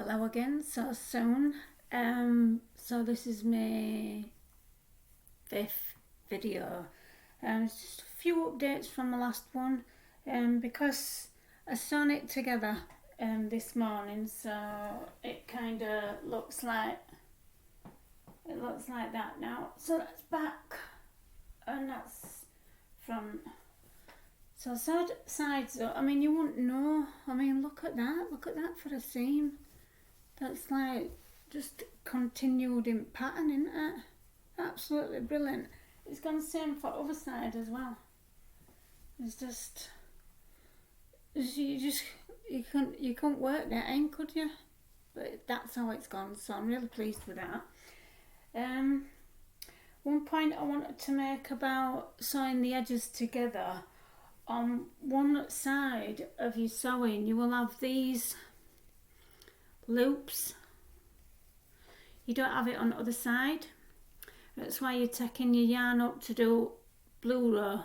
Hello again, so soon. So this is my 5th video. It's just a few updates from the last one. Because I sewn it together this morning, so it kind of looks like that now. So that's back, and that's front. So sides up. I mean, you wouldn't know. I mean, look at that for a seam. That's like just continued in pattern, isn't it? Absolutely brilliant. It's gone the same for other side as well. It's just you couldn't work that in, could you? But that's how it's gone. So I'm really pleased with that. One point I wanted to make about sewing the edges together. On one side of your sewing, you will have these loops. You don't have it on the other side. That's why you're taking your yarn up to do blue row,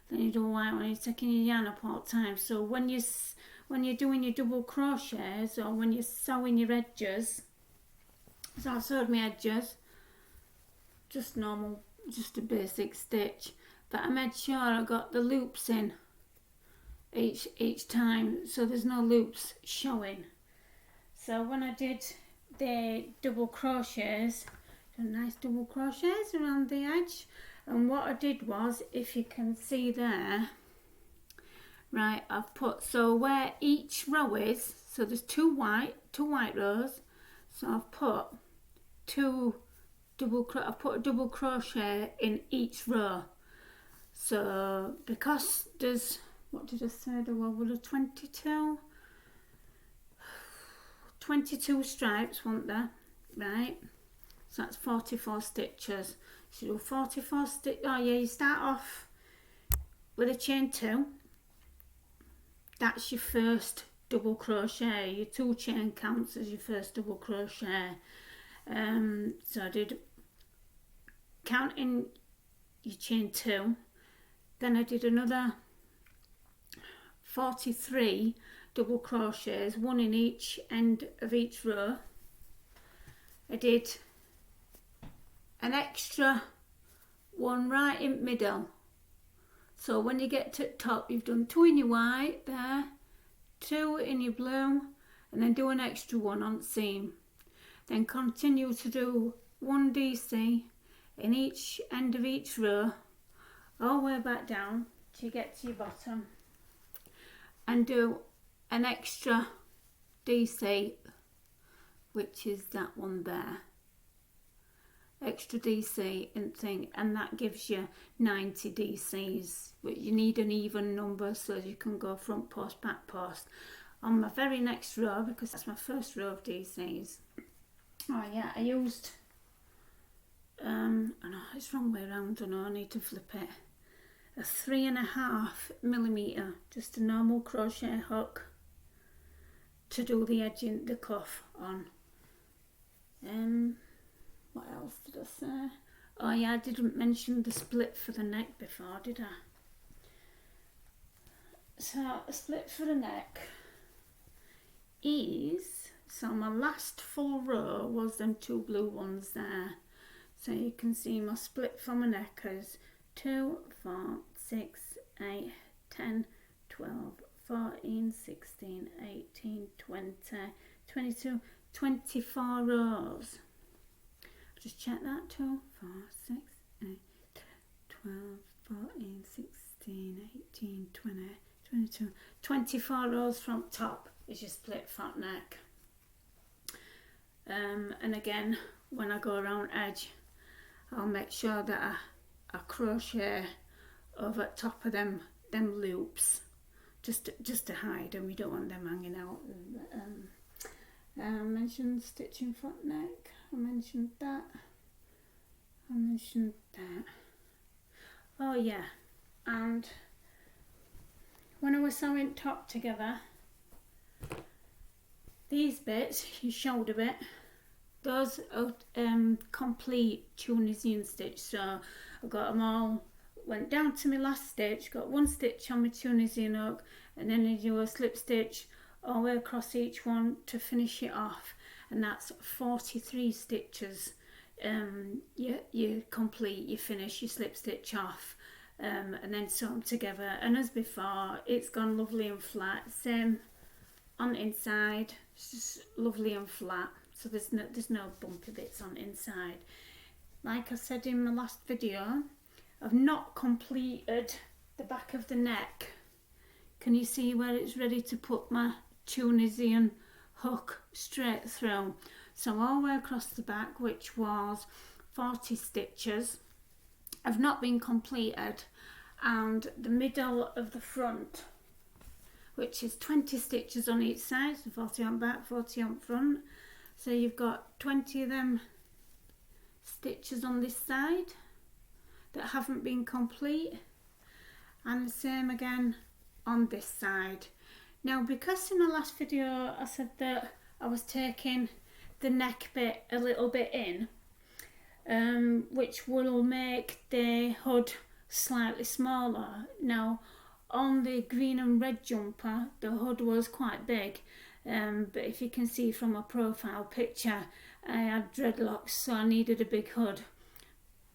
then you do white one. You're taking your yarn up all the time. So when you're doing your double crochets, or when you're sewing your edges, so I sewed my edges, just normal, just a basic stitch, but I made sure I got the loops in each time, so there's no loops showing. So when I did the double crochets, nice double crochets around the edge, and what I did was, if you can see there, right, I've put, so where each row is, so there's two white rows, so I've put I've put a double crochet in each row. So because there's, what did I say, there were 22 stripes, weren't there? Right, so that's 44 stitches. So you do 44 stitches. Oh yeah, you start off with a chain 2. That's your first double crochet. Your 2 chain counts as your first double crochet. So I did, counting your chain 2, then I did another 43 double crochets, 1 in each end of each row. I did an extra 1 right in middle. So when you get to the top, you've done 2 in your white there, 2 in your blue, and then do an extra 1 on the seam. Then continue to do 1 DC in each end of each row, all the way back down till you get to your bottom, and do an extra DC, which is that one there, extra DC and thing, and that gives you 90 DCs, but you need an even number so you can go front post, back post. On my very next row, because that's my first row of DCs, oh yeah, I used I know it's wrong way around, I know I need to flip it, a 3.5mm, just a normal crochet hook to do the edging, the cuff on. What else did I say? Oh yeah, I didn't mention the split for the neck before, did I? So a split for the neck is, so my last full row was them 2 blue ones there. So you can see my split for my neck is 2, 4, 6, 8, 10, 12, 14, 16, 18, 20, 22, 24 rows. Just check that, 2, 4, 6, 8, 12, 14, 16, 18, 20, 22, 24 rows from top is your split front neck. And again, when I go around edge, I'll make sure that I crochet over top of them loops, just to hide them. We don't want them hanging out. I mentioned stitching front neck, I mentioned that, oh yeah, and when I was sewing top together, these bits, your shoulder bit, those are complete Tunisian stitch. So I got them all, went down to my last stitch, got 1 stitch on my Tunisian hook, and then I do a slip stitch all the way across each one to finish it off, and that's 43 stitches. You complete, you finish, you slip stitch off, and then sew them together. And as before, it's gone lovely and flat. Same on the inside, it's just lovely and flat, so there's no bumpy bits on the inside. Like I said in my last video, I've not completed the back of the neck. Can you see where it's ready to put my Tunisian hook straight through? So all the way across the back, which was 40 stitches, have not been completed, and the middle of the front, which is 20 stitches on each side, so 40 on back, 40 on front. So you've got 20 of them stitches on this side that haven't been complete, and the same again on this side. Now, because in the last video I said that I was taking the neck bit a little bit in, which will make the hood slightly smaller. Now, on the green and red jumper, the hood was quite big, but if you can see from my profile picture, I had dreadlocks, so I needed a big hood.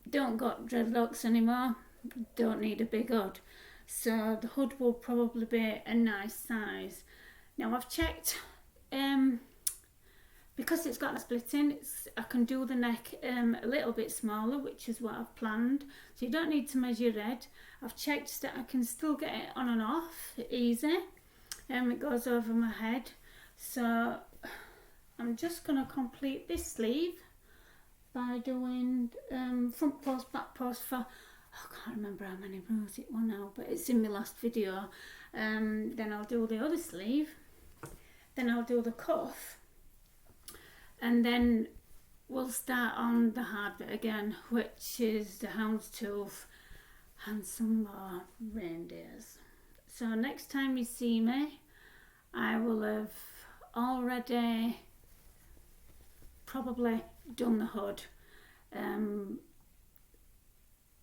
Don't got dreadlocks anymore, don't need a big hood, so the hood will probably be a nice size. Now, I've checked, because it's got a split in, I can do the neck a little bit smaller, which is what I've planned, so you don't need to measure it. I've checked that I can still get it on and off easy, it goes over my head. So I'm just going to complete this sleeve by doing front post, back post for, I can't remember how many rows it was now, but it's in my last video. Then I'll do the other sleeve, then I'll do the cuff, and then we'll start on the hard bit again, which is the Houndstooth and some more reindeers. So next time you see me, I will have already probably done the hood, and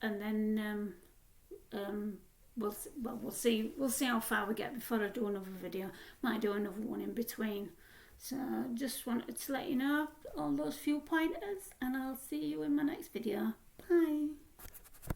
then we'll see how far we get before I do another video. Might do another one in between. So just wanted to let you know all those few pointers, and I'll see you in my next video. Bye.